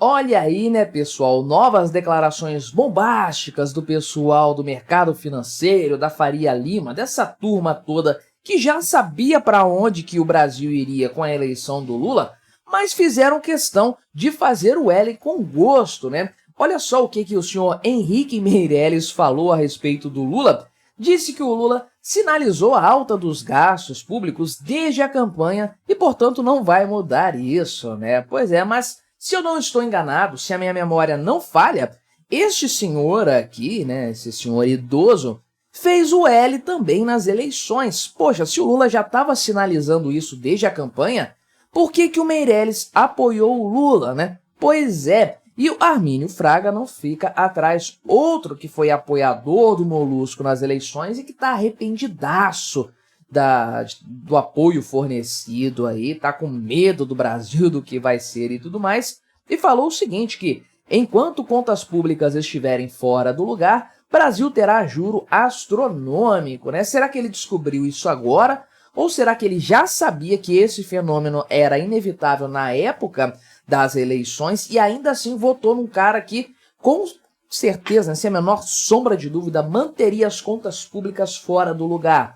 Olha aí, né, pessoal, novas declarações bombásticas do pessoal do mercado financeiro, da Faria Lima, dessa turma toda que já sabia para onde que o Brasil iria com a eleição do Lula, mas fizeram questão de fazer o L com gosto, né? Olha só o que o senhor Henrique Meirelles falou a respeito do Lula. Disse que o Lula sinalizou a alta dos gastos públicos desde a campanha e, portanto, não vai mudar isso, né? Pois é, mas se eu não estou enganado, se a minha memória não falha, este senhor aqui, né, esse senhor idoso, fez o L também nas eleições. Poxa, se o Lula já estava sinalizando isso desde a campanha, por que que o Meirelles apoiou o Lula, né? Pois é, e o Armínio Fraga não fica atrás, outro que foi apoiador do Molusco nas eleições e que está arrependidaço do apoio fornecido aí, tá com medo do Brasil, do que vai ser e tudo mais, e falou o seguinte, que enquanto contas públicas estiverem fora do lugar, Brasil terá juro astronômico, né? Será que ele descobriu isso agora? Ou será que ele já sabia que esse fenômeno era inevitável na época das eleições e ainda assim votou num cara que, com certeza, sem a menor sombra de dúvida, manteria as contas públicas fora do lugar?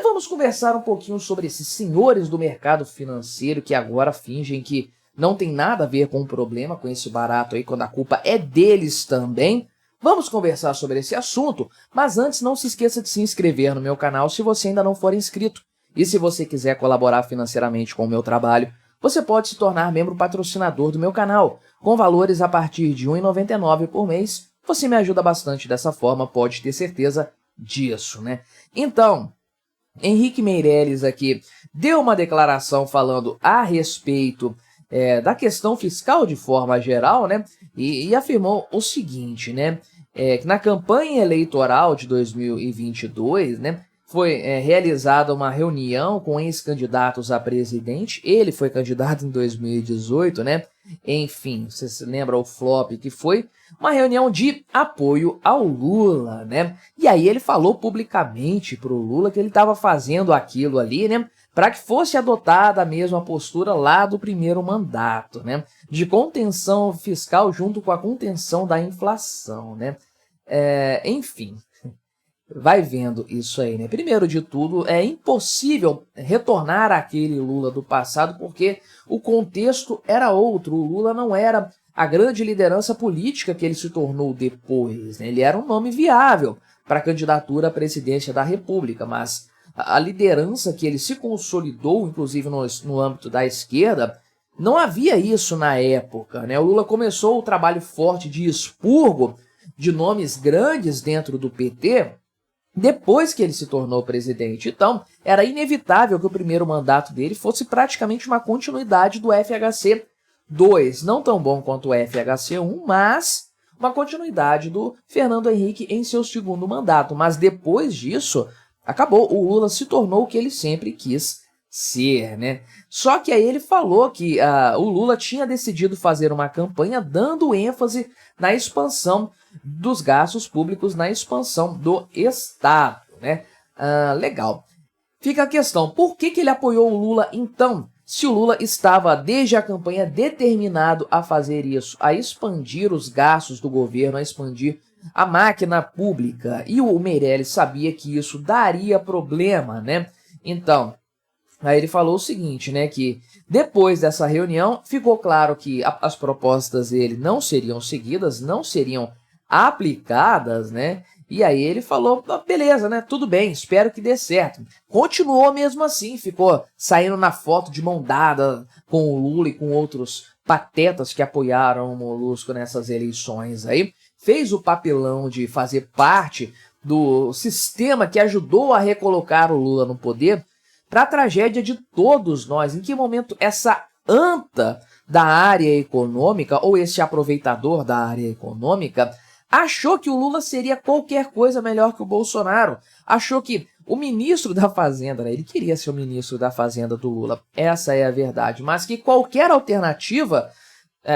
Vamos conversar um pouquinho sobre esses senhores do mercado financeiro que agora fingem que não tem nada a ver com o problema, com esse barato aí, quando a culpa é deles também. Vamos conversar sobre esse assunto, mas antes não se esqueça de se inscrever no meu canal se você ainda não for inscrito. E se você quiser colaborar financeiramente com o meu trabalho, você pode se tornar membro patrocinador do meu canal, com valores a partir de R$ 1,99 por mês. Você me ajuda bastante dessa forma, pode ter certeza disso, né? Então, Henrique Meirelles aqui deu uma declaração falando a respeito da questão fiscal de forma geral, né? E afirmou o seguinte, né? Que na campanha eleitoral de 2022, né? Foi realizada uma reunião com ex-candidatos a presidente. Ele foi candidato em 2018, né? Enfim, você se lembra o flop que foi? Uma reunião de apoio ao Lula, né? E aí ele falou publicamente pro Lula que ele estava fazendo aquilo ali, né? Para que fosse adotada a mesma postura lá do primeiro mandato, né? De contenção fiscal junto com a contenção da inflação, né? Enfim, vai vendo isso aí, né? Primeiro de tudo, é impossível retornar àquele Lula do passado porque o contexto era outro. O Lula não era a grande liderança política que ele se tornou depois, né? Ele era um nome viável para a candidatura à presidência da República, mas a liderança que ele se consolidou, inclusive no âmbito da esquerda, não havia isso na época, né? O Lula começou o trabalho forte de expurgo de nomes grandes dentro do PT depois que ele se tornou presidente. Então, era inevitável que o primeiro mandato dele fosse praticamente uma continuidade do FHC 2, não tão bom quanto o FHC 1, mas uma continuidade do Fernando Henrique em seu segundo mandato. Mas depois disso, acabou, o Lula se tornou o que ele sempre quis ser, né? Só que aí ele falou que o Lula tinha decidido fazer uma campanha dando ênfase na expansão dos gastos públicos, na expansão do Estado, né? Legal. Fica a questão, por que ele apoiou o Lula então? Se o Lula estava desde a campanha determinado a fazer isso, a expandir os gastos do governo, a expandir a máquina pública, e o Meirelles sabia que isso daria problema, né? Então, aí ele falou o seguinte, né, que depois dessa reunião ficou claro que as propostas dele não seriam seguidas, não seriam aplicadas, né? E aí ele falou, beleza, né? Tudo bem, espero que dê certo. Continuou mesmo assim, ficou saindo na foto de mão dada com o Lula e com outros patetas que apoiaram o Molusco nessas eleições aí. Fez o papelão de fazer parte do sistema que ajudou a recolocar o Lula no poder, para a tragédia de todos nós. Em que momento essa anta da área econômica, ou esse aproveitador da área econômica, achou que o Lula seria qualquer coisa melhor que o Bolsonaro? Achou que o ministro da Fazenda, né, ele queria ser o ministro da Fazenda do Lula, essa é a verdade, mas que qualquer alternativa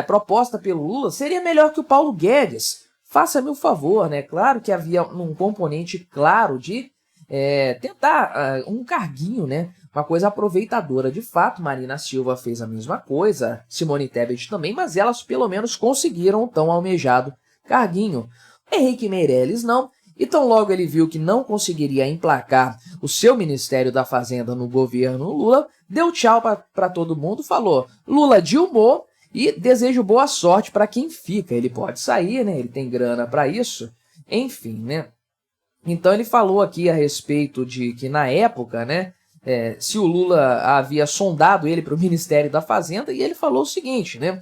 proposta pelo Lula seria melhor que o Paulo Guedes. Faça-me o favor, né? Claro que havia um componente claro de tentar um carguinho, né? Uma coisa aproveitadora. De fato, Marina Silva fez a mesma coisa, Simone Tebet também, mas elas pelo menos conseguiram o tão almejado carguinho. Henrique Meirelles não, e tão logo ele viu que não conseguiria emplacar o seu Ministério da Fazenda no governo Lula, deu tchau para todo mundo, falou: Lula dilmou e desejo boa sorte para quem fica. Ele pode sair, né? Ele tem grana para isso, enfim, né? Então ele falou aqui a respeito de que na época, né, se o Lula havia sondado ele para o Ministério da Fazenda, e ele falou o seguinte, né?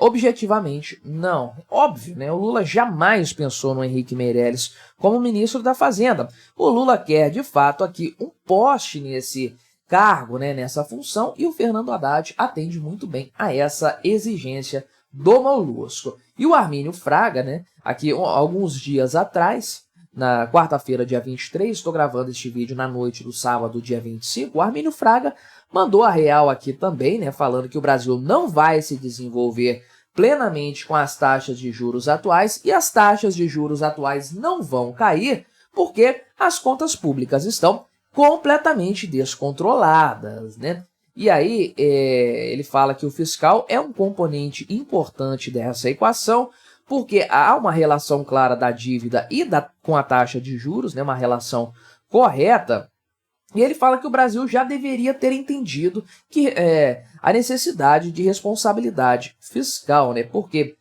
Objetivamente, não. Óbvio, né? O Lula jamais pensou no Henrique Meirelles como ministro da Fazenda. O Lula quer, de fato, aqui um poste nesse cargo, né, nessa função, e o Fernando Haddad atende muito bem a essa exigência do Molusco. E o Armínio Fraga, né, aqui alguns dias atrás, na quarta-feira, dia 23, estou gravando este vídeo na noite do sábado, dia 25, o Armínio Fraga mandou a real aqui também, né, falando que o Brasil não vai se desenvolver plenamente com as taxas de juros atuais, e as taxas de juros atuais não vão cair porque as contas públicas estão completamente descontroladas, né? E aí ele fala que o fiscal é um componente importante dessa equação, porque há uma relação clara da dívida e com a taxa de juros, né, uma relação correta, e ele fala que o Brasil já deveria ter entendido que a necessidade de responsabilidade fiscal, né, porque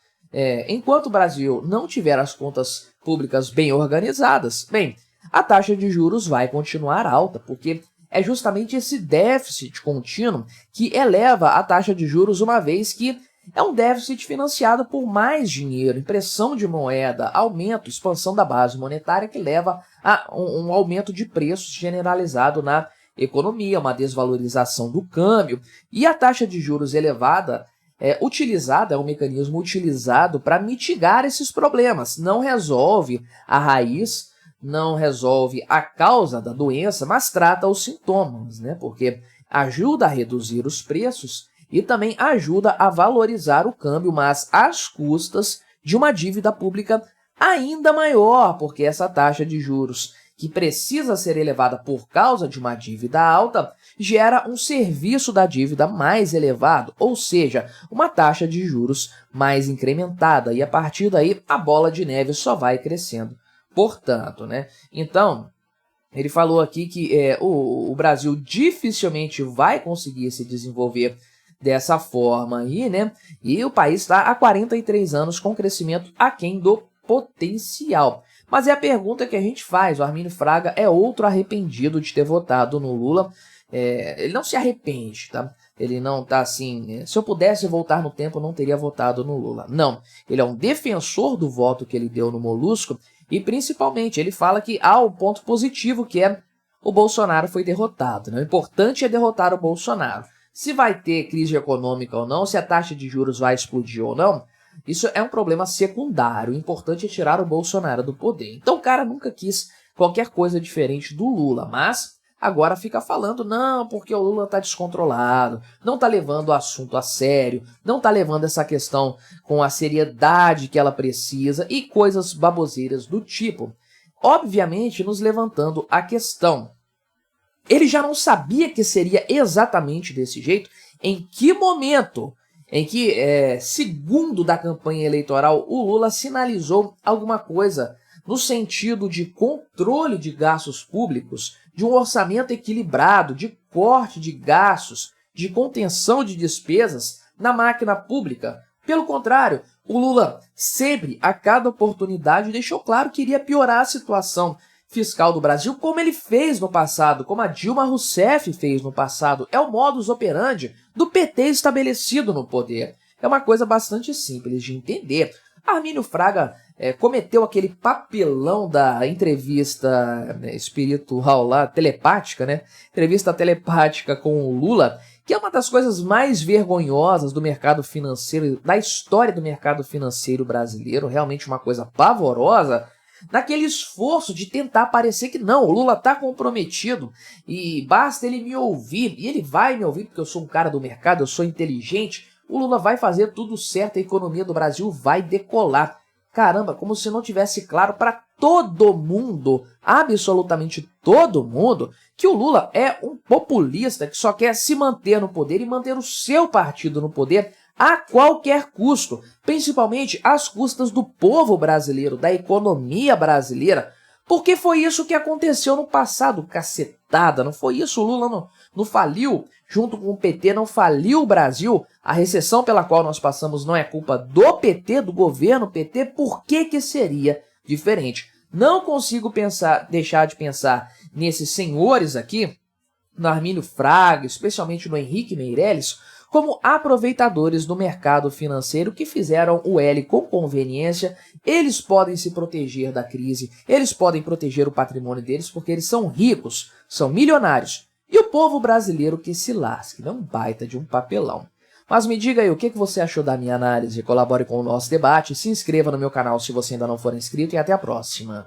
enquanto o Brasil não tiver as contas públicas bem organizadas, bem, a taxa de juros vai continuar alta, porque é justamente esse déficit contínuo que eleva a taxa de juros, uma vez que é um déficit financiado por mais dinheiro, impressão de moeda, aumento, expansão da base monetária, que leva a um aumento de preços generalizado na economia, uma desvalorização do câmbio. E a taxa de juros elevada é um mecanismo utilizado para mitigar esses problemas. Não resolve a raiz, não resolve a causa da doença, mas trata os sintomas, né? Porque ajuda a reduzir os preços e também ajuda a valorizar o câmbio, mas às custas de uma dívida pública ainda maior, porque essa taxa de juros, que precisa ser elevada por causa de uma dívida alta, gera um serviço da dívida mais elevado, ou seja, uma taxa de juros mais incrementada, e a partir daí a bola de neve só vai crescendo. Portanto, né? Então, ele falou aqui que o Brasil dificilmente vai conseguir se desenvolver dessa forma aí, né? E o país está há 43 anos com crescimento aquém do potencial. Mas é a pergunta que a gente faz. O Armínio Fraga é outro arrependido de ter votado no Lula. Ele não se arrepende, tá? Ele não tá assim, se eu pudesse voltar no tempo, eu não teria votado no Lula. Não, ele é um defensor do voto que ele deu no Molusco, e principalmente ele fala que há um ponto positivo, que é o Bolsonaro foi derrotado, né? O importante é derrotar o Bolsonaro. Se vai ter crise econômica ou não, se a taxa de juros vai explodir ou não, isso é um problema secundário. O importante é tirar o Bolsonaro do poder. Então o cara nunca quis qualquer coisa diferente do Lula, mas agora fica falando, não, porque o Lula está descontrolado, não está levando o assunto a sério, não está levando essa questão com a seriedade que ela precisa e coisas baboseiras do tipo. Obviamente, nos levantando a questão, ele já não sabia que seria exatamente desse jeito? Em que momento em que, segundo da campanha eleitoral, o Lula sinalizou alguma coisa no sentido de controle de gastos públicos, de um orçamento equilibrado, de corte de gastos, de contenção de despesas na máquina pública? Pelo contrário, o Lula sempre, a cada oportunidade, deixou claro que iria piorar a situação fiscal do Brasil, como ele fez no passado, como a Dilma Rousseff fez no passado. É o modus operandi do PT estabelecido no poder. É uma coisa bastante simples de entender. Armínio Fraga cometeu aquele papelão da entrevista espiritual lá, telepática, né? Entrevista telepática com o Lula, que é uma das coisas mais vergonhosas do mercado financeiro, da história do mercado financeiro brasileiro, realmente uma coisa pavorosa, naquele esforço de tentar parecer que não, o Lula está comprometido e basta ele me ouvir, e ele vai me ouvir porque eu sou um cara do mercado, eu sou inteligente, o Lula vai fazer tudo certo, a economia do Brasil vai decolar. Caramba, como se não tivesse claro para todo mundo, absolutamente todo mundo, que o Lula é um populista que só quer se manter no poder e manter o seu partido no poder a qualquer custo, principalmente às custas do povo brasileiro, da economia brasileira, porque foi isso que aconteceu no passado, cacetada, não foi isso? O Lula não faliu, junto com o PT, não faliu o Brasil. A recessão pela qual nós passamos não é culpa do PT, do governo PT, por que que seria diferente? Não consigo deixar de pensar nesses senhores aqui, no Armínio Fraga, especialmente no Henrique Meirelles, como aproveitadores do mercado financeiro que fizeram o L com conveniência. Eles podem se proteger da crise, eles podem proteger o patrimônio deles porque eles são ricos, são milionários. E o povo brasileiro que se lasque, não baita de um papelão. Mas me diga aí, o que você achou da minha análise? Colabore com o nosso debate, se inscreva no meu canal se você ainda não for inscrito e até a próxima.